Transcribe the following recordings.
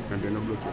Maintenant bloqué.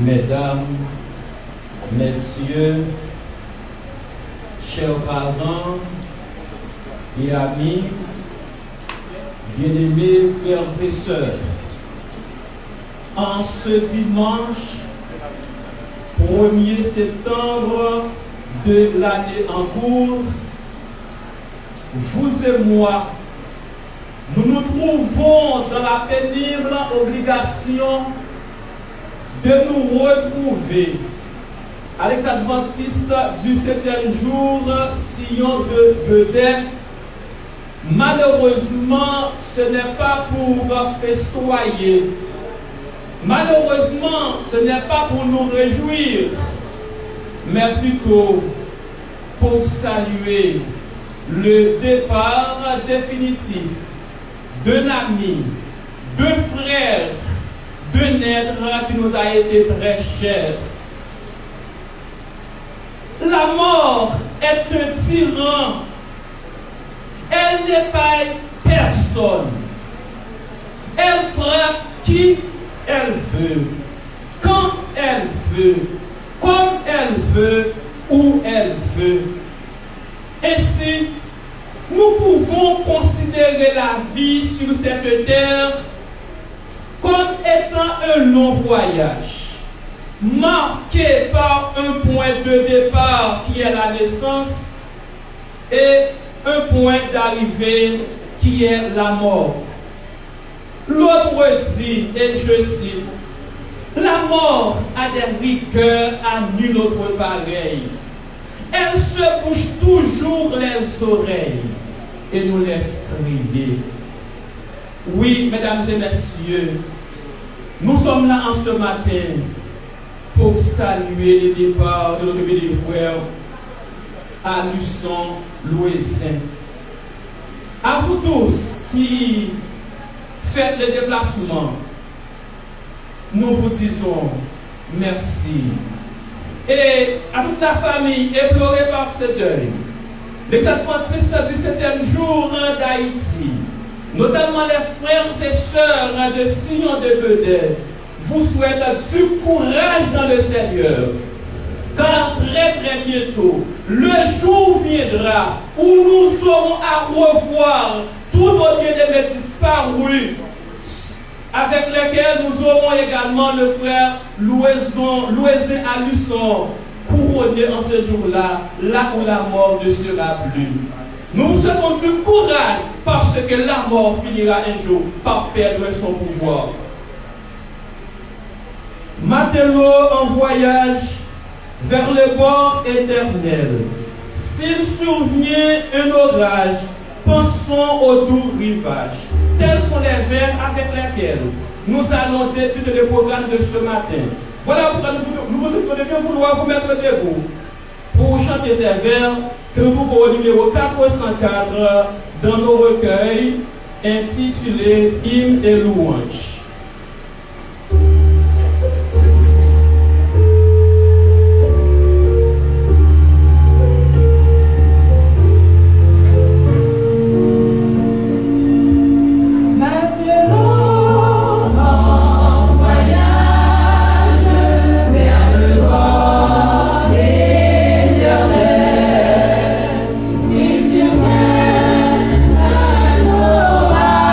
Mesdames, Messieurs, chers parents et amis, bien-aimés frères et sœurs, en ce dimanche 1er septembre de l'année en cours, vous et moi, nous nous trouvons dans la pénible obligation de nous retrouver à l'église adventiste du 7e jour, Sion de Bedé. Malheureusement, ce n'est pas pour festoyer. Malheureusement, ce n'est pas pour nous réjouir, mais plutôt pour saluer le départ définitif d'un ami, d'un frère, d'un être qui nous a été très cher. La mort est un tyran. Elle n'épargne personne. Elle frappe qui elle veut, quand elle veut, comme elle veut, où elle veut. Ainsi, nous pouvons considérer la vie sur cette terre comme étant un long voyage, marqué par un point de départ qui est la naissance et un point d'arrivée qui est la mort. L'autre dit, et je cite, la mort a des rigueurs à nul autre pareil. Elle se bouche toujours les oreilles et nous laisse crier. Oui, mesdames et messieurs, nous sommes là en ce matin pour saluer le départ de notre béni frère à Luçon, Louisin. À vous tous qui faites le déplacement, nous vous disons merci. Et à toute la famille éplorée par ce deuil, les adventistes du 7e jour d'Haïti, notamment les frères et sœurs de Sion de Bedé, vous souhaitent du courage dans le Seigneur. Car très bientôt, le jour viendra où nous aurons à revoir tous nos bien-aimés disparus, avec lesquels nous aurons également le frère Louisin à Luçon, couronné en ce jour-là, là où la mort ne sera plus. Nous vous souhaitons du courage parce que la mort finira un jour par perdre son pouvoir. Matelot en voyage vers le bord éternel. S'il survient un orage, pensons au doux rivage. Tels sont les vers avec lesquels nous allons débuter le programme de ce matin. Voilà pourquoi nous vous invitons de bien vouloir vous mettre debout pour chanter. chanter ces vers que nous trouvons au numéro 404 dans nos recueils intitulés Hymnes et louanges. Orage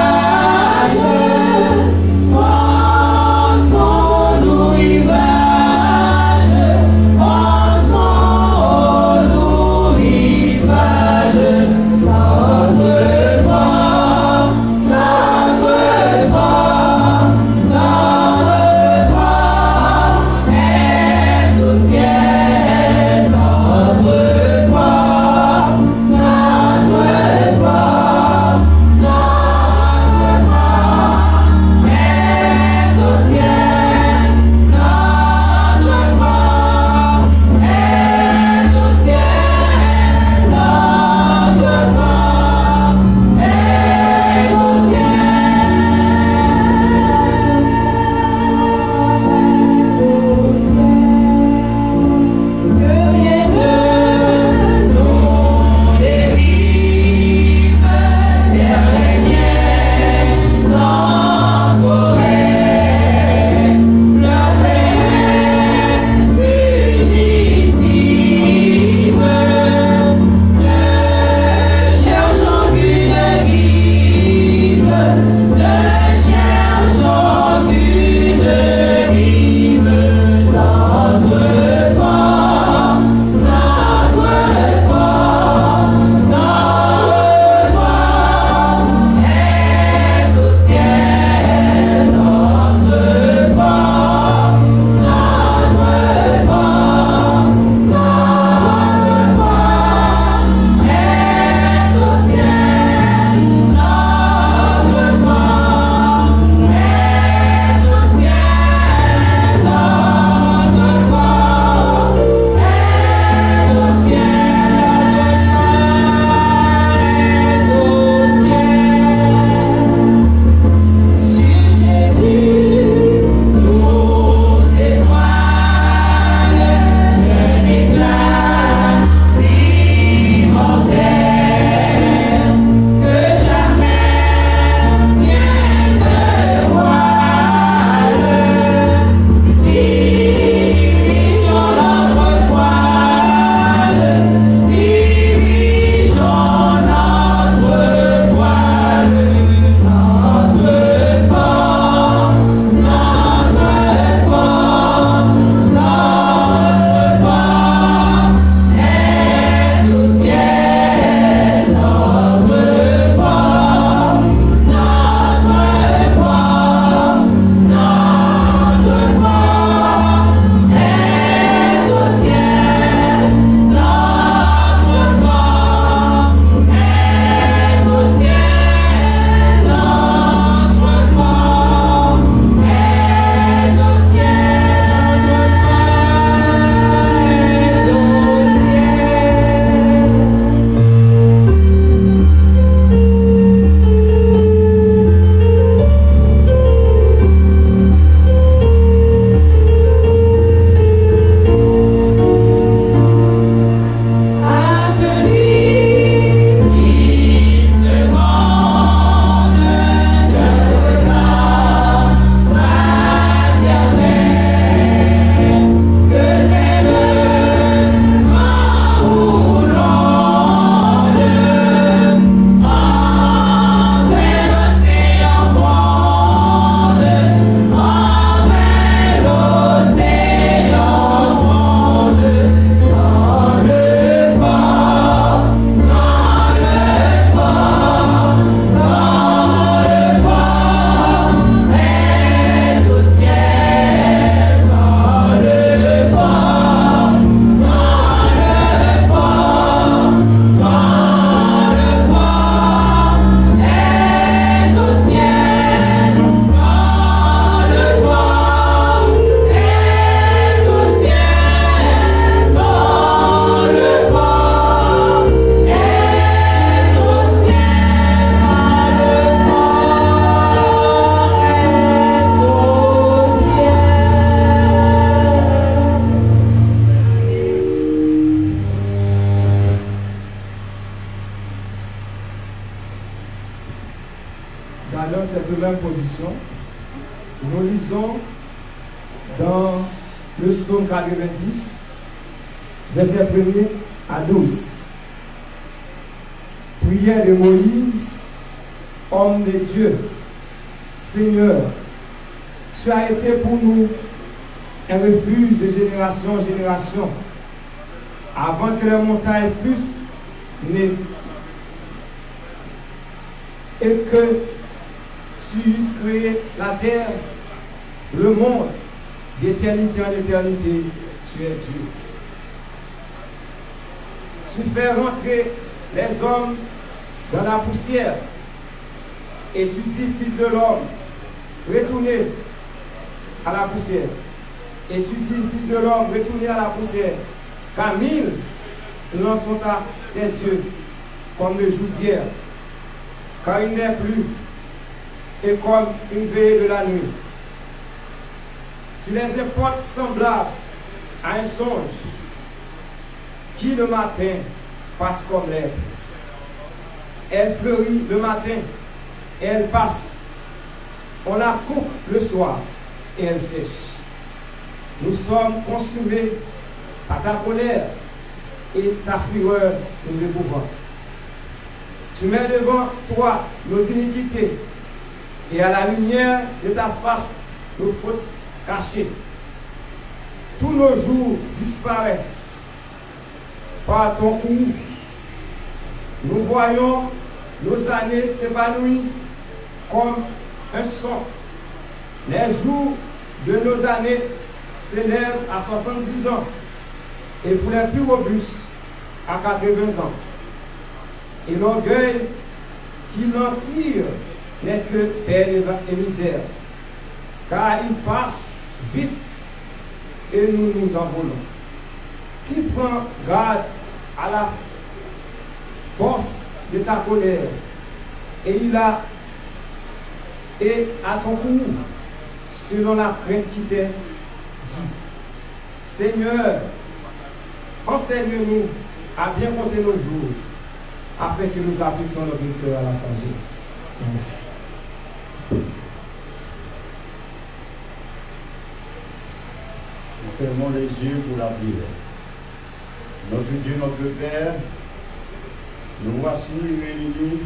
prendre cette même position. Nous lisons dans le psaume 90, verset 1er à 12. Prière de Moïse, homme de Dieu. Seigneur, tu as été pour nous un refuge de génération en génération, avant que les montagnes fussent nées et que tu eusses créé la terre, le monde, d'éternité en éternité, tu es Dieu. Tu fais rentrer les hommes dans la poussière et tu dis, fils de l'homme, retournez à la poussière. Et tu dis, fils de l'homme, retournez à la poussière, car mille n'en sont à tes yeux comme le jour d'hier, car il n'est plus et comme une veillée de la nuit. Tu les apportes semblables à un songe qui le matin passe comme l'herbe. Elle fleurit le matin et elle passe. On la coupe le soir et elle sèche. Nous sommes consumés par ta colère et ta fureur nous éprouvant. Tu mets devant toi nos iniquités et à la lumière de ta face nos fautes cachées. Tous nos jours disparaissent par ton cou. Nous voyons nos années s'évanouissent comme un son. Les jours de nos années s'élèvent à 70 ans et pour les plus robustes à 80 ans. Et l'orgueil qui l'en tire n'est que peine et misère, car il passe vite et nous nous envolons. Qui prend garde à la force de ta colère et à ton cou selon la crainte qui t'est due. Seigneur, enseigne-nous à bien compter nos jours afin que nous appliquions notre cœur à la sagesse. Merci. Nous fermons les yeux pour la prière. Notre Dieu, notre Père, nous voici réunis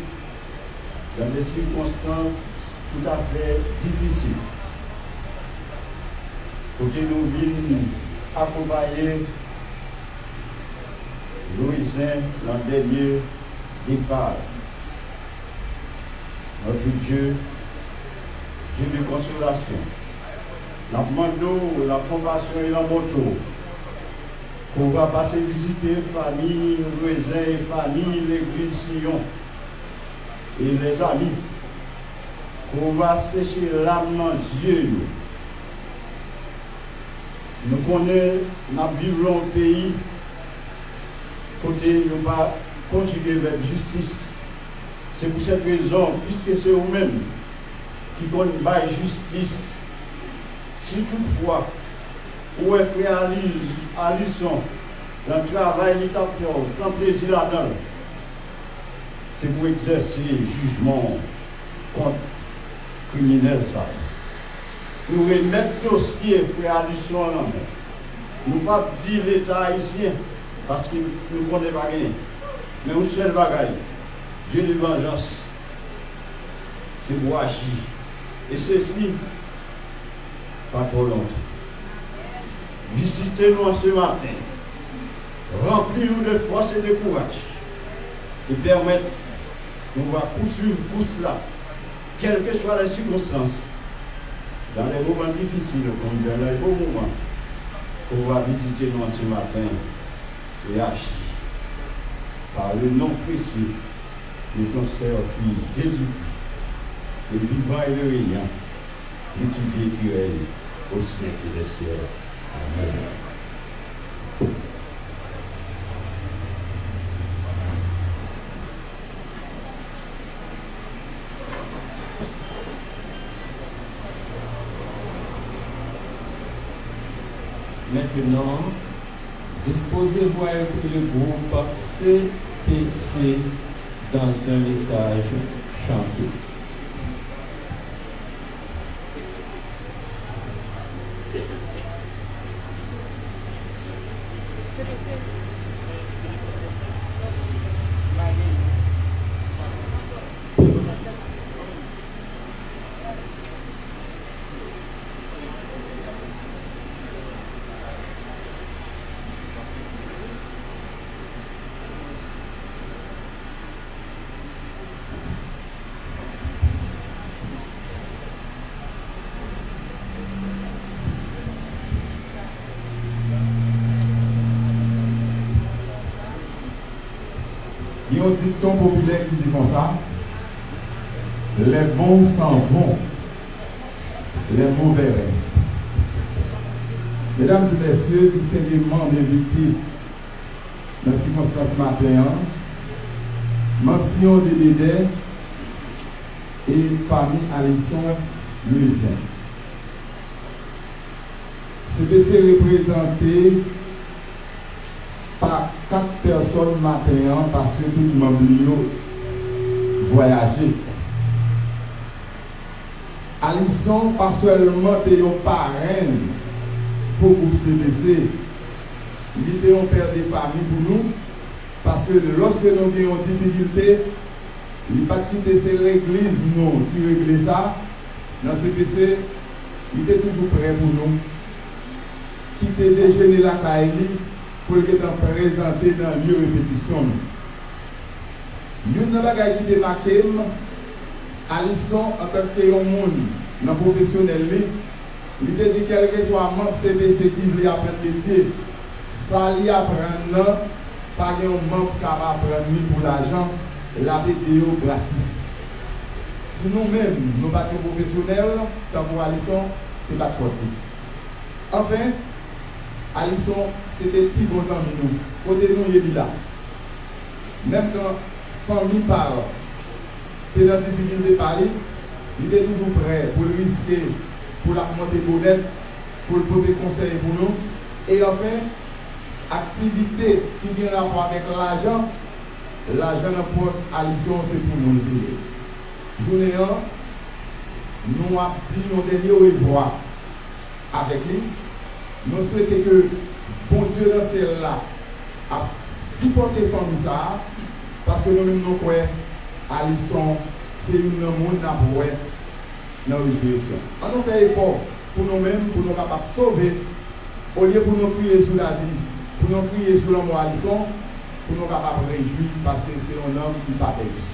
dans des circonstances tout à fait difficiles. Côté nous venons accompagner Louisin dans le dernier départ. Notre Dieu, Dieu de consolation. Nous demandons la compassion et la moto. Qu'on va passer visiter famille, Louisin et famille, l'église Sion et les amis. Qu'on va sécher l'âme dans les yeux. Nous connaissons, nous vivons un pays côté nous pas conjugué vers justice. C'est pour cette raison, puisque c'est vous-même qui donnent la justice, si toutefois, où est frère Alisson, le travail qu'il a fait, le plaisir là-dedans, c'est pour exercer le jugement contre les criminels. Nous remettons tout ce qui est frère Alisson là. Nous ne pas dire l'État haïtien, parce que nous ne connaissons pas rien. Mais au seul bagaille, Dieu de vengeance, c'est pour agir. Et ceci, pas trop longtemps. Visitez-nous ce matin. Remplis-nous de force et de courage. Et permettre nous va poursuivre pour cela, quelles que soient les circonstances, dans les moments difficiles, comme dans les beaux moments, on va visiter nous ce matin et agir. Par le nom précieux de ton Seigneur Jésus-Christ, le vivant et le régnant, lui qui vit et qui règne au siècle des siècles. Amen. Maintenant, disposez-vous à écouter le groupe CPC dans un message chanté. Il y a un dicton populaire qui dit comme ça: les bons s'en vont, les mauvais restent. Mesdames et messieurs, distinguément invités dans ces circonstances matin, même si on déléguait et famille Alisson Louisin. CBC représenté par 4 personnes matin parce que tout le monde a voyagé. Alisson, pas seulement des parrains pour le groupe CBC, il était un père de famille pour nous, parce que lorsque nous avons des difficultés, il n'a pas quitté l'église nous qui réglait ça. Dans CBC, il était toujours prêt pour nous. Quitter déjeuner la Kaili pour le présenter dans le lieu de répétition. Nous avons qui démarqué, Alisson, en tant que monde, dans le professionnel, il a dit quel que soit membre CBC qui veut apprendre le métier, ça lui apprendre, pas un membre qui va apprendre pour l'argent, la vidéo gratis. Si nous-mêmes, nous battons professionnels, tant pour Alisson, c'est pas trop. Enfin, Alisson, c'était plus bon ami nous. Côté nous, il est là. Même quand la famille parle, c'est dans la difficulté de parler, il est toujours prêt pour le risquer, pour la monter bonnet, pour le poser conseil pour nous. Et enfin, activité qui vient rapport avec l'argent dans le poste Alisson, c'est pour nous le payer. Journée 1, nous avons dit nos derniers revoir avec lui. Nous souhaitons que bon Dieu dans celle-là a supporté la famille ça, parce que nous-mêmes nous croyons Alisson, c'est une monde à pouvoir dans la résurrection. On nous fait effort pour nous-mêmes, pour nous capables de sauver, au lieu pour nous prier sur la vie, pour nous prier sur l'amour Alisson, pour nous capables de réjouir parce que c'est un homme qui pas perdu.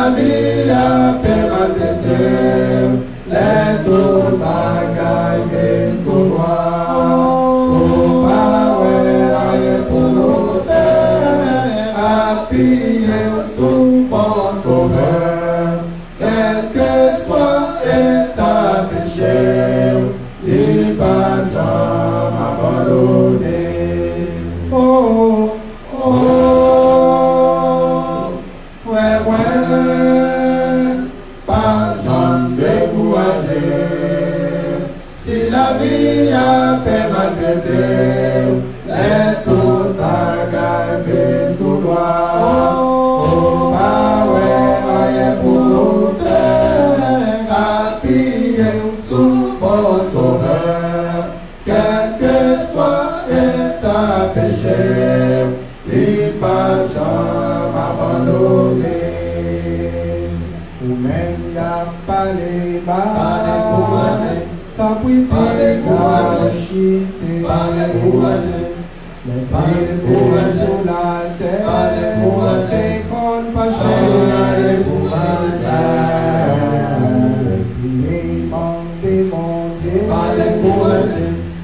la vie a permanente, les tout bagailles viennent tout noir. Oh, ouais, aïe, pour nous faire, appuyer sous mon sauveur, quel que soit état péché, il va jamais m'abandonner. Oh, oh, frère, pas jamais découragé. Si la vie a permanente, les tout bagailles tout droit. Oh, ouais, aïe, pour faire appuyer sous mon sauveur, quel que soit état péché, il va jamais m'abandonner. Ou même y'a pas les balles, ça prie pas chiter, les balles sur la terre, t'es qu'on passe, prier, demander,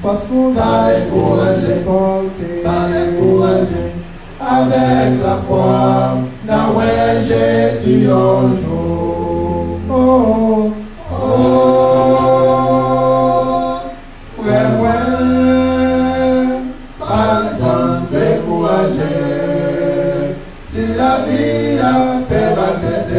parce qu'on va les porter, avec la foi, dans Jésus un jour. Oh, oh, frère, pas jamais découragé. Si la vie a permanente,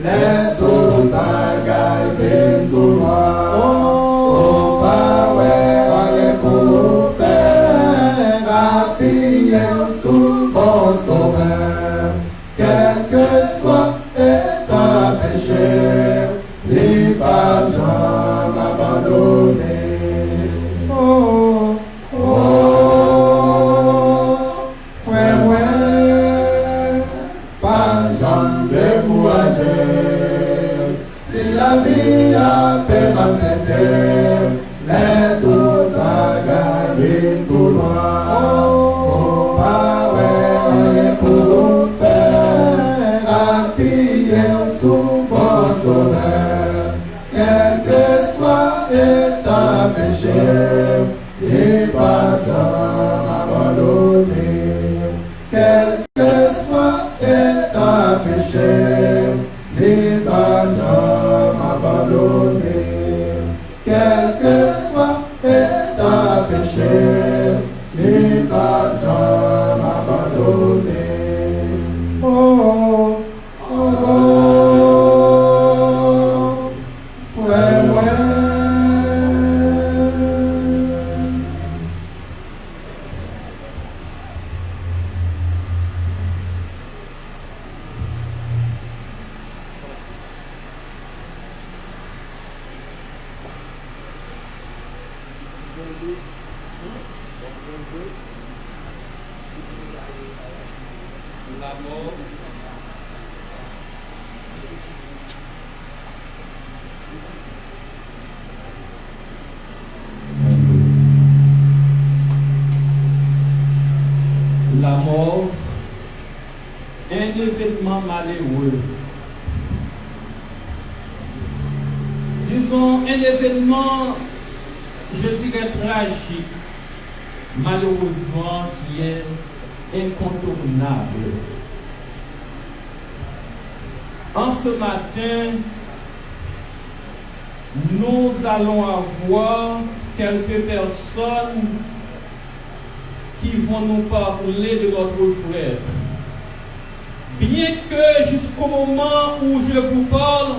les tout bagailles viennent tout noir. Oh, pas ouais, pour faire appuyer sous mon sauveur, quel que soit état péché, il va jamais m'abandonner. Oh, oh, frère, pas jamais découragé. Si la vie a permanente, les tout bagailles tout noir. Oh, pas ouais, pour faire appuyer sous mon sauveur, quel que soit état péché, il va jamais m'abandonner. Quel que soit état péché, il va jamais m'abandonner. Quel que soit état péché, il va jamais m'abandonner. Oh, oh, frère, La mort. La mort, un événement malheureux. Disons un événement, je dirais tragique, malheureusement qui est incontournable. En ce matin, nous allons avoir quelques personnes qui vont nous parler de notre frère. Bien que jusqu'au moment où je vous parle,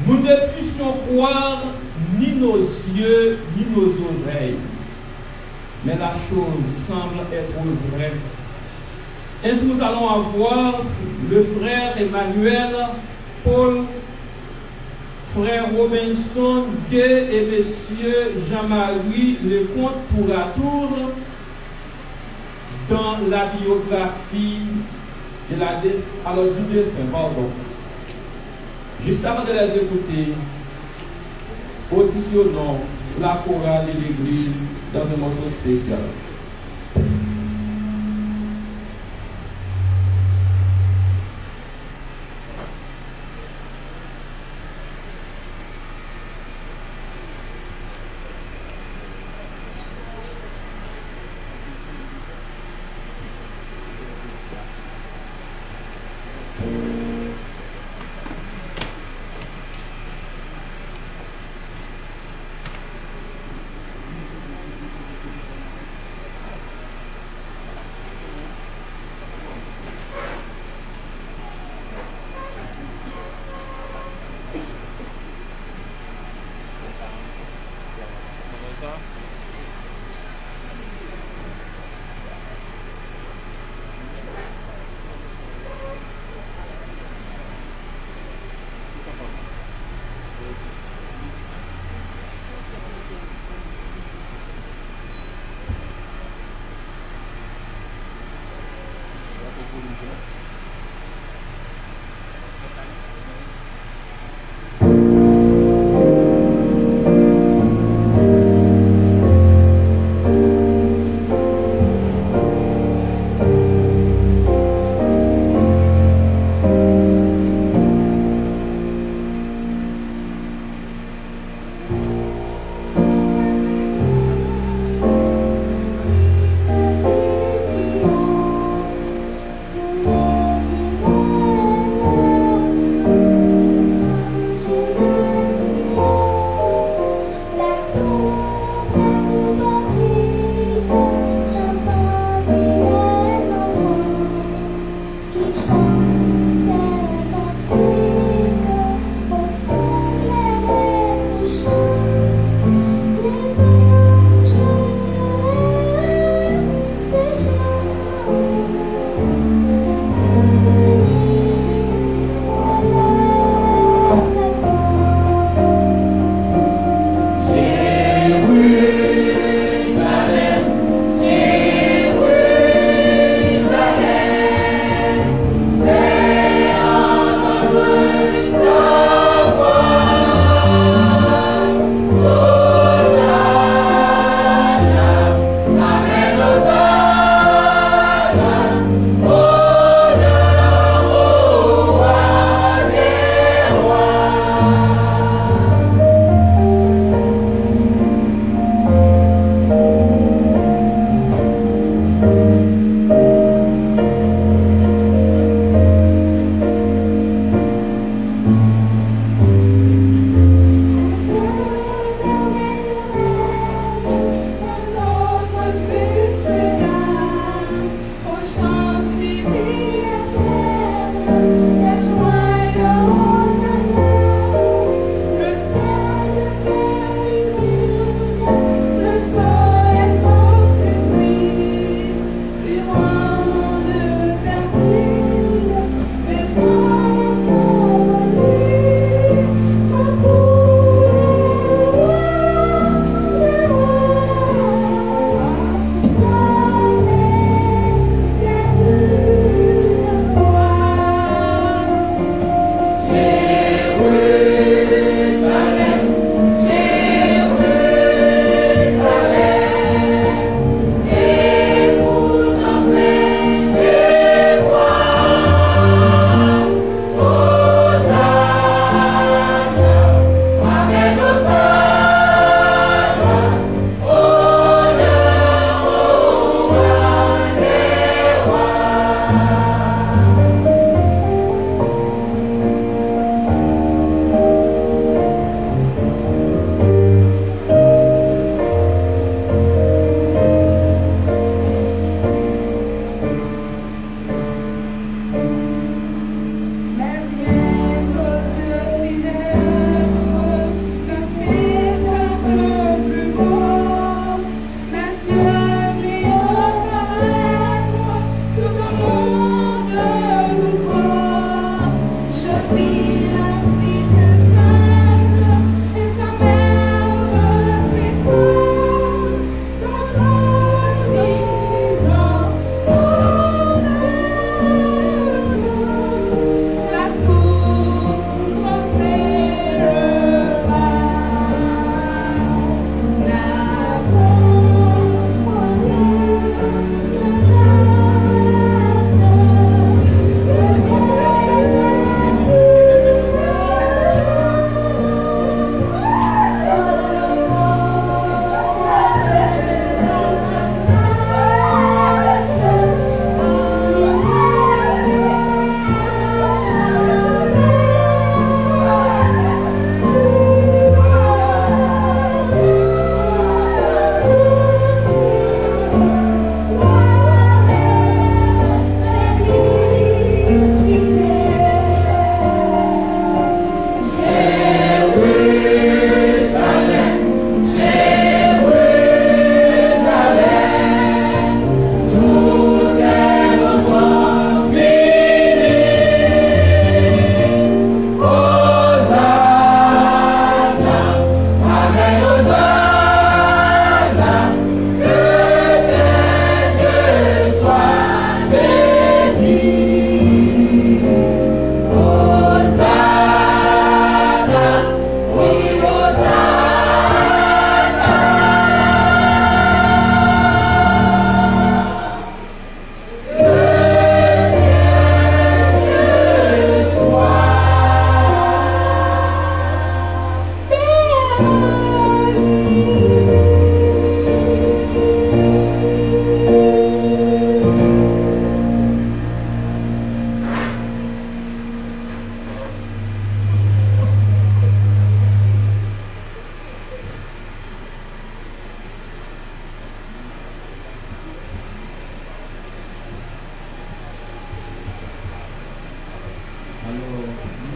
nous ne puissions croire ni nos yeux ni nos oreilles. Mais la chose semble être vraie. Ainsi, nous allons avoir le frère Emmanuel, Paul, frère Robinson, Gué et monsieur Jean-Marie Lecomte tour à tour dans la biographie de la alors du défunt, pardon. Juste avant de les écouter, auditionnons la chorale de l'église dans un morceau spécial.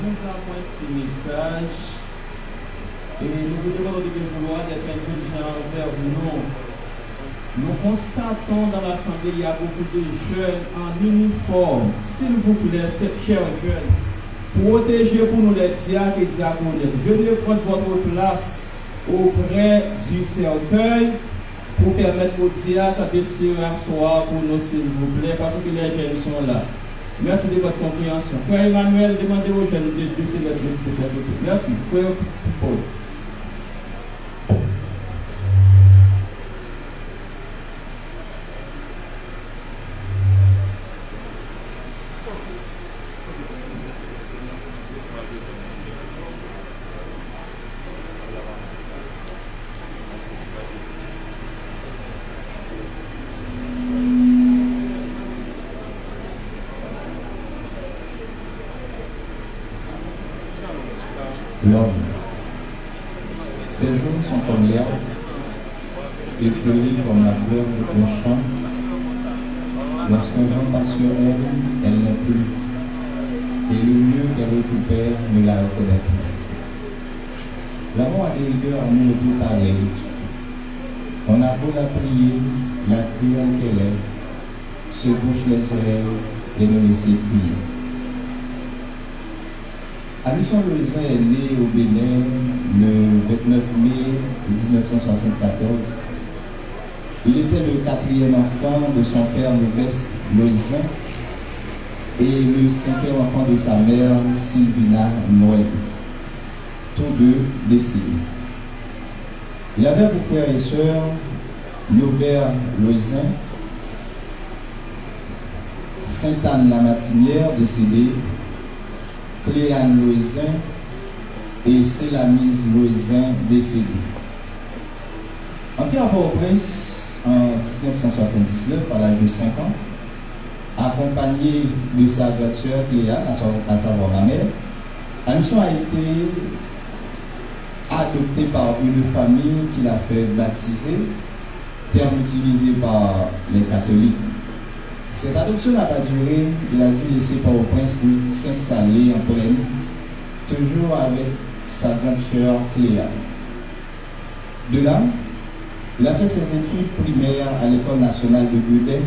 nous avons un petit message et nous vous demandons de vouloir des personnes gens vers nous. Nous constatons dans l'Assemblée il y a beaucoup de jeunes en uniforme. S'il vous plaît, ces chers jeunes, protégez pour nous les diacres et diaconesses. Venez prendre votre place auprès du cercueil pour permettre aux diacres de se rasseoir pour nous, s'il vous plaît, parce que les jeunes sont là. Merci de votre compréhension. Frère Emmanuel, demandez aux jeunes de se mettre de ce côté. Merci. Frère Paul. L'homme. Ces jours sont comme l'herbe, et fleurit comme la fleur de ton champ. Lorsqu'un vent passe sur elle, elle n'est plus, et le lieu qu'elle récupère ne la reconnaît plus. L'amour a des rigueurs à nous tout pareil. On a beau la prier, la cruelle qu'elle est, se bouche les oreilles et nous laisser crier. Aluson Loisin est né au Bénin le 29 mai 1974. Il était le 4e enfant de son père Modeste Loisin et le 5e enfant de sa mère Sylvina Noël, tous deux décédés. Il avait pour frères et sœurs Nobert Loisin, Sainte-Anne-la-Matinière, décédée, Cléane Loisin et Célamise Loisin, décédée. Entré à Port-au-Prince en 1979, à l'âge de 5 ans, accompagné de sa grande sœur Cléane, à savoir ma mère, Aluson a été adopté par une famille qu'il a fait baptiser, terme utilisé par les catholiques. Cette adoption n'a pas duré, il a dû laisser Port-au-Prince pour s'installer en Pologne, toujours avec sa grande sœur Cléa. De là, il a fait ses études primaires à l'école nationale de Gudet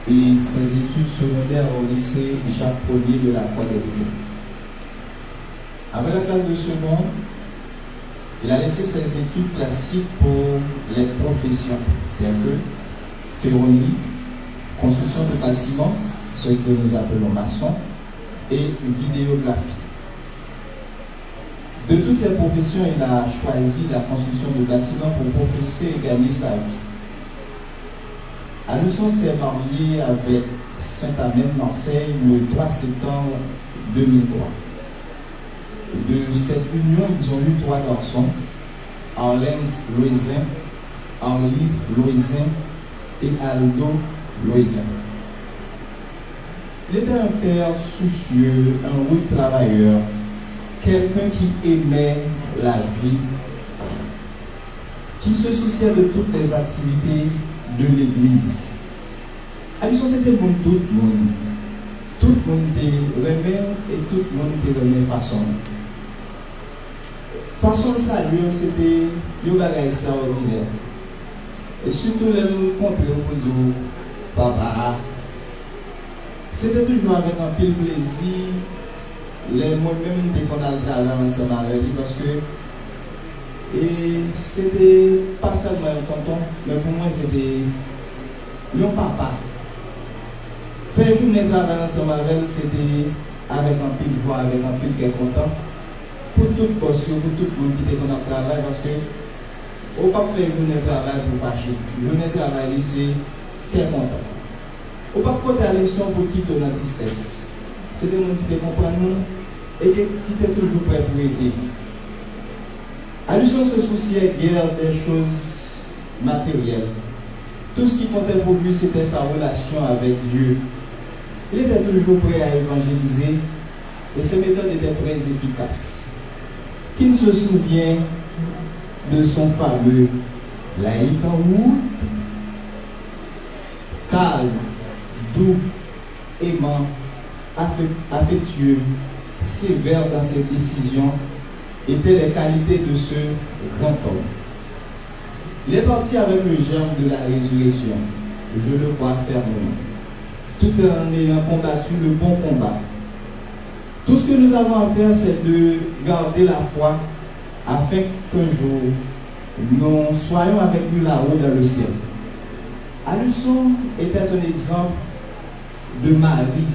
et ses études secondaires au lycée Jacques Ier de la Croix-des-Rouges. Avec la classe de seconde, il a laissé ses études classiques pour les professions telles que ferronnerie, construction de bâtiments, ce que nous appelons maçon, et vidéographie. De toutes ces professions, il a choisi la construction de bâtiments pour professer et gagner sa vie. Aluson s'est marié avec Saint-Amène Marseille le 3 septembre 2003. De cette union, ils ont eu 3 garçons, Arlens Loisin, Henri Loisin et Aldo Loisin. Il était un père soucieux, un rude travailleur, quelqu'un qui aimait la vie, qui se souciait de toutes les activités de l'église. Aluson, c'était pour tout le monde. Tout le monde était remet et tout le monde était de la même façon. Façon de saluer, c'était un bagage extraordinaire. Et surtout les rencontres au dire papa. C'était toujours avec un pile plaisir. Les moi-même dès qu'on a le travail ensemble avec lui parce que et c'était pas seulement un tonton, mais pour moi c'était un papa. Faire journée de travail ensemble avec lui, c'était avec un pile joie, avec un pile qui est content. Pour toute personne, pour tout le monde qui était dans le travail parce que on ne peut pas faire journée de travail pour fâcher. Journée de travail, c'est qui est content. On ne peut pas porter la leçon pour qui te la tristesse. C'est des gens qui te comprennent et qui étaient toujours prêts pour aider. Aluson se souciait guère des choses matérielles. Tout ce qui comptait pour lui, c'était sa relation avec Dieu. Il était toujours prêt à évangéliser et ses méthodes étaient très efficaces. Qui se souvient de son fameux laïc en route, calme, doux, aimant, affectueux, sévère dans ses décisions étaient les qualités de ce grand homme. Il est parti avec le germe de la résurrection, je le crois fermement, tout en ayant combattu le bon combat. Tout ce que nous avons à faire, c'est de garder la foi afin qu'un jour, nous soyons avec lui là-haut dans le ciel. Aluson était un exemple de mari,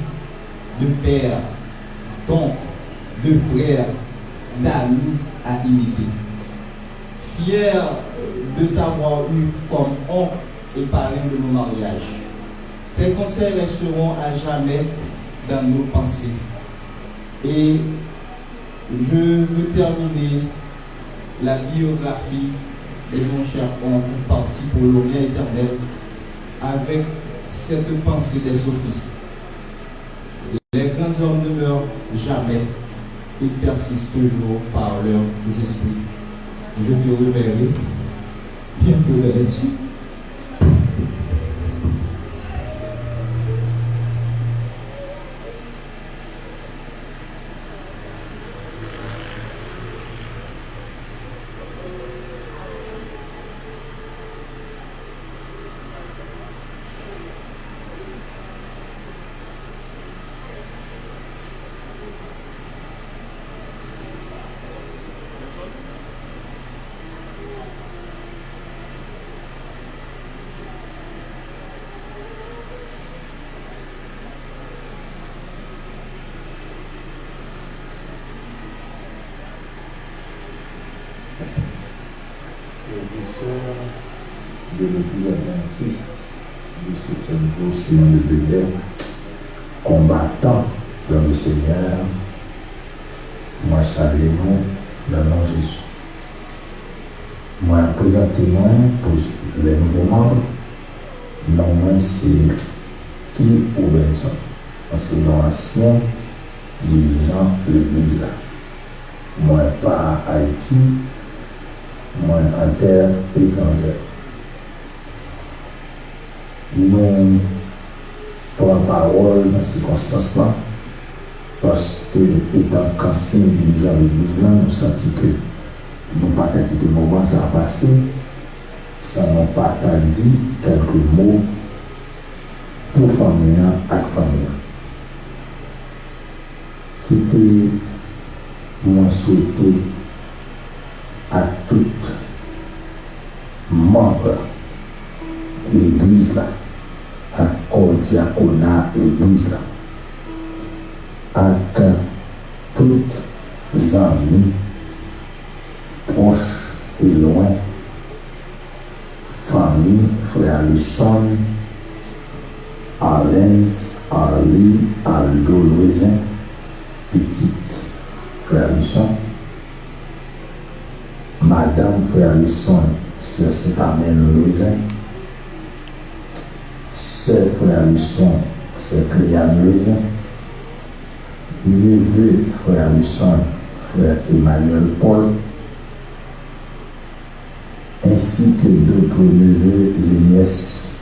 de père, d'oncle, de frère, d'amis à imiter. Fier de t'avoir eu comme oncle et parrain de nos mariages. Tes conseils resteront à jamais dans nos pensées. Et je veux terminer la biographie de mon cher oncle, parti pour le bien éternel, avec cette pensée des sophistes. Les grands hommes ne meurent jamais, ils persistent toujours par leurs esprits. Je te reverrai bientôt dans les cieux. De l'Église adventiste du 7e jour, Simon le Béguet, combattant dans le Seigneur, moi saluez-vous dans le nom de Jésus. Moi présentez-moi pour les nouveaux membres, non moi c'est qui ou Benson, c'est l'ancien dirigeant de l'Église là. Moi pas à Haïti, moi en terre étrangère. Nous prenons parole dans ces circonstances-là parce que, étant qu'ancien dirigeant de l'Église, nous sentons que nous n'avons pas quitté le moment, ça a passé, sans nous pas dit quelques mots pour famille et famille. Qui était, moi, souhaité à tout membre de l'Église là, à corps diaconat l'Église là, à toutes les amis proches et loin, famille, frère Luson, Arlens, Arlie, Aldo Louisin, petite frère Luson, Madame frère Luson, sœur Saint-Amène Louisin, sœur frère Luson, sœur Cléane Louisin, neveu frère Luson, frère Emmanuel Paul, ainsi que d'autres neveux et nièces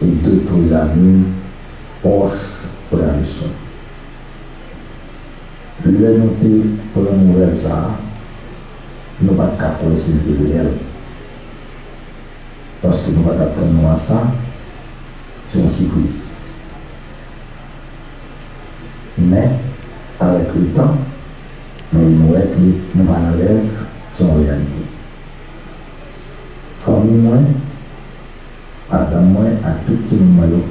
et d'autres amis proches frère Luson. Le noter pour la nouvelle ça, nous ne pouvons pas pour le réel. Parce que nous ne pouvons pas attendre à ça, c'est une surprise. Mais, avec le temps, nous voyons que nous enlève son réalité. Famille moi, Adam moi, à tout le monde,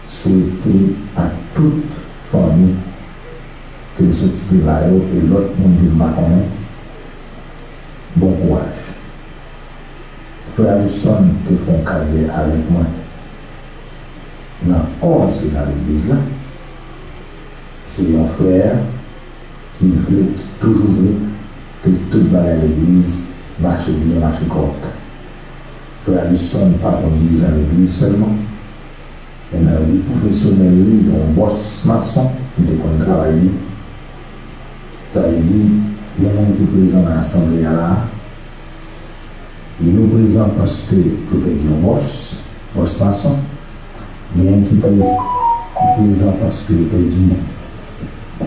souhaiter à toute famille que ce petit là et l'autre monde de Macron, bon courage. Frère Luson te font carrière avec moi. Dans c'est dans l'église là. C'est un frère qui veut toujours que tout dans l'église marche bien, marche correct. Frère Luson pas un dirigeant de l'église seulement. Mais dans la vie professionnelle, il y a un boss maçon qui te connaît travailler. Ça veut dire, il y a un monde qui est présent dans l'assemblée là. Il nous présente parce que peut-être un boss maçon. Il y a un qui est présent parce que peut-être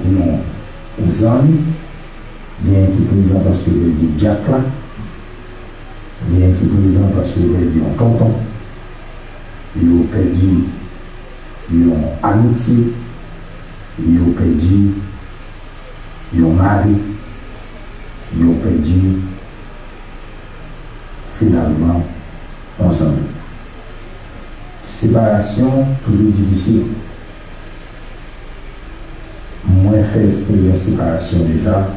non, les amis, il y a qui présent parce que il dit Jack là, il y a qui présent parce que il dit un tonton, il a perdu une amitié, il a perdu un mari, il a perdu finalement ensemble. Séparation toujours difficile. Moi, j'ai fait l'expérience de séparation déjà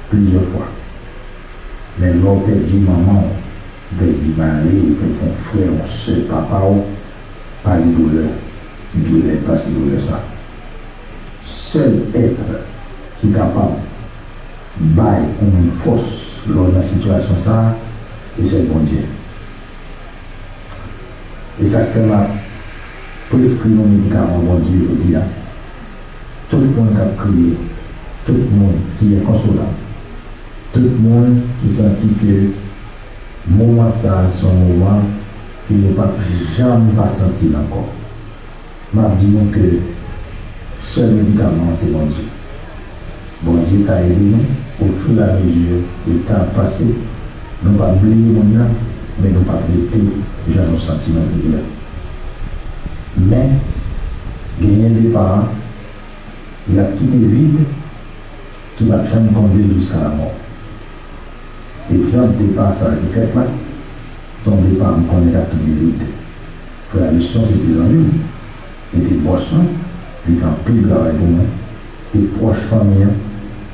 plusieurs fois. Mais l'on perdu maman, perdu mari, perdu un frère, un seul papa, pas de douleur. Qui ne pas de douleur ça. Seul être qui est capable de bailler une force dans la situation ça, et c'est le bon Dieu. Et ça fait m'a prescrit nos médicaments, bon Dieu, je dis là. Tout le monde qui a crié, tout le monde qui est consolable, tout le monde qui sentit que moment ça, son moment, qu'il n'est pas jamais pas senti encore. M'a dit que seul médicament, c'est bon Dieu. Bon Dieu t'a aidé nous au fur et à mesure du temps passé. Nous ne pas oublier mon âme, mais nous ne pas prêter déjà nos sentiments de Dieu. Mais, gagner des parents, il a quitté vide qui va jamais conduire jusqu'à la mort. Exemple des parents, ça qui fait là, son départ, on connaît la quitté vide. La leçon, c'était dans lui. Il était bossant, il fait un pile de travail pour moi, des proches familles,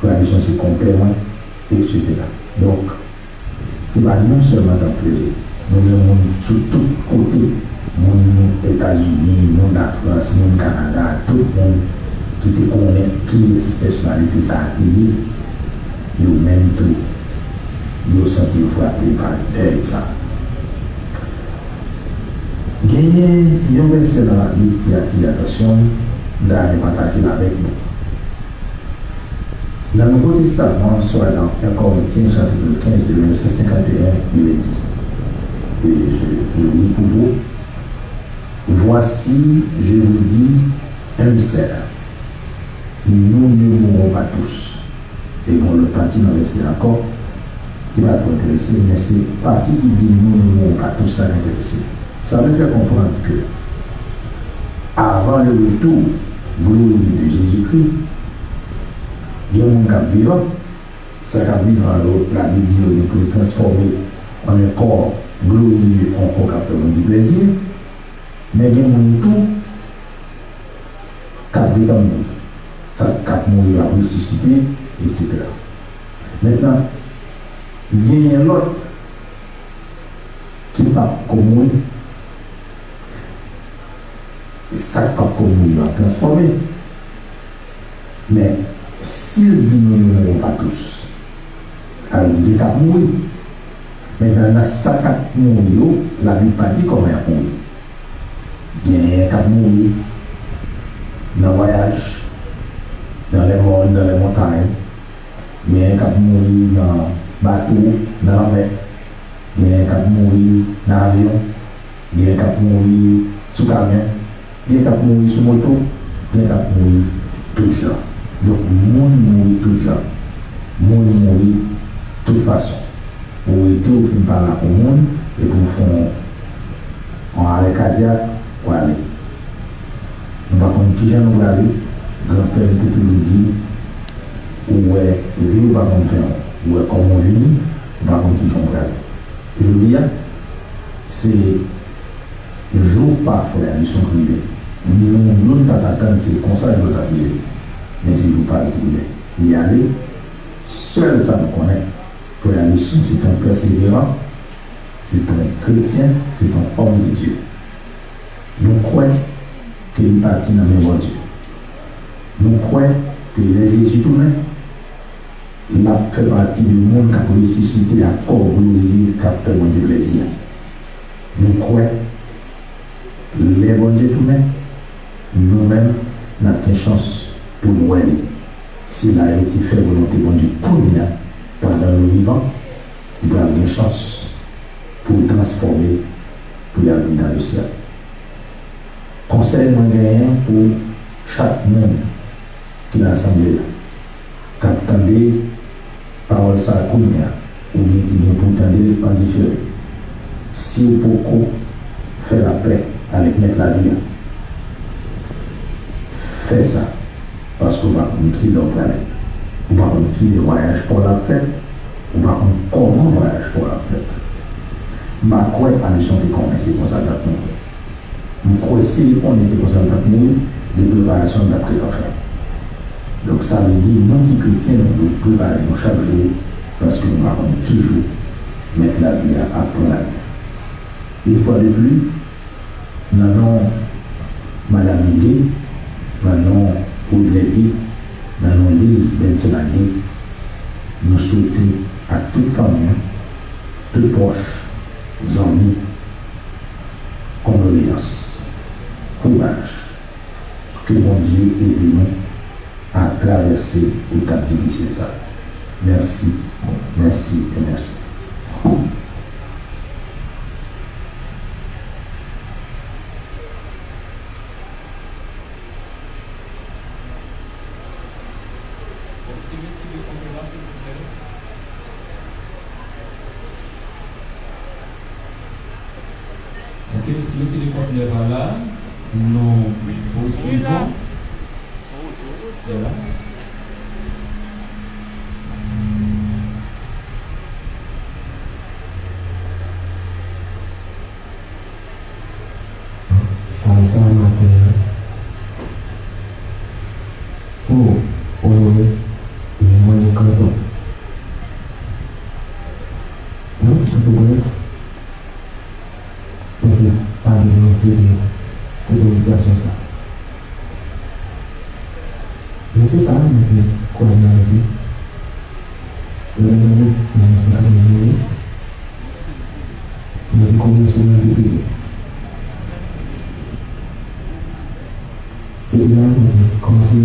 la leçon, c'est complément, etc. Donc, c'est pas non seulement d'appeler, nous sommes sur tous côtés, nous États-Unis, nous la France, nous Canada, tout le monde qui te connaît, qui est personnalité ça a été, et au même tout, nous senti frappé par ça. Gagner un verset dans la Bible qui attire l'attention, d'aller partager avec nous. Dans le Nouveau Testament, soit dans 1 Corinthiens chapitre 15, de verset 51, il est dit, et je lis pour vous, voici, je vous dis, un mystère. Nous ne mourrons pas tous. Et bon, le parti dans le verset encore, qui va être intéressé, mais c'est le parti qui dit nous ne mourrons pas tous, ça m'intéresse. Ça me fait comprendre que, avant le retour glorieux de Jésus-Christ, il y a un monde qui vivant, ça qui vivant, la Bible dit qu'on peut transformer en un corps glorieux, en corps qui fait du plaisir, mais il y a un monde tout qui vit dans le monde. Ça qui mourir à ressusciter, etc. Maintenant, il y a un autre qui n'est pas commun, et ça n'est pas commun à transformer. Mais s'il dit nous ne mourrons pas tous, alors il dit qu'il va mourir. Mais dans ça qui mourir, la Bible n'a pas dit comment il mourir. Il y a un qui mourir dans le voyage, dans les mondes, dans les montagnes. Il y a un qui mourir dans le bateau, dans la mer. Il y a un qui mourir dans l'avion. Il y a un qui mourir sous camion. Il y a un qui mourir sous moto. Il y a un qui mourir toujours. Donc, le monde mourit toujours. Le monde mourit de toute façon. Pour tout finir par là au monde et pour faire en arrêt cardiaque pour aller. Nous ne savons pas qui nous va aller. Grand-père était toujours dit où est le vieux, pas comme faire, où est comme mon génie, pas comme qui j'en aller. Je veux dire, c'est jour parfait à mission privée. Nous ne pouvons pas attendre, c'est comme ça que je dois dire. Mais c'est jour pas équilibré. Y aller, seul ça nous connaît. Que la mission, c'est un persévérant, c'est un chrétien, c'est un homme de Dieu. Nous croyons qu'il partit dans le même Dieu. Nous croyons que Jésus tout-même, il a fait partie du monde qui a ressuscité à corps glorieux, qui a fait du plaisir. Nous croyons les bons Dieu tout-même, nous-mêmes, nous avons une chance pour nous aller. C'est là qui fait volonté bon Dieu première pendant le vivant, il va avoir une chance pour transformer, pour y aller dans le ciel. Conseil moi gagné pour chaque monde qui est assemblé là, attendez parole ça comme ou bien qui vient pour entendre en différé. Si vous pouvez faire la paix avec mettre la vie, faites ça parce que vous ne qui l'ont pas. Vous ne qui le voyage pour la fête, vous ne comment voyage pour la fête. Je crois que la mission est comme c'est comme ça que nous. Je crois que si on est comme ça que nous, des préparations d'après faire. Donc ça veut dire nous qui chrétiens, nous devons préparer nous chaque jour parce que nous avons toujours mettre la vie après la vie. Une fois de plus, nous avons Madame Guy, nous avons Oudlégui, nous avons Lise Bentelagui, nous souhaitons à toute famille, tous proches, amis, condoléances, courage, que mon Dieu aide nous à traverser l'état difficile ça. Merci, merci et merci. Ok, si monsieur le porte n'est pas là, nous poursuivons. Voilà. Ça matin pour honorer les moyens de canton. Dans un petit peu bref, on peut parler de l'obligation ça. Monsieur ça, on était croisé avec lui. Les amis, nous sommes allés nous avons commencé à débuter. C'est bien, on dit, commencez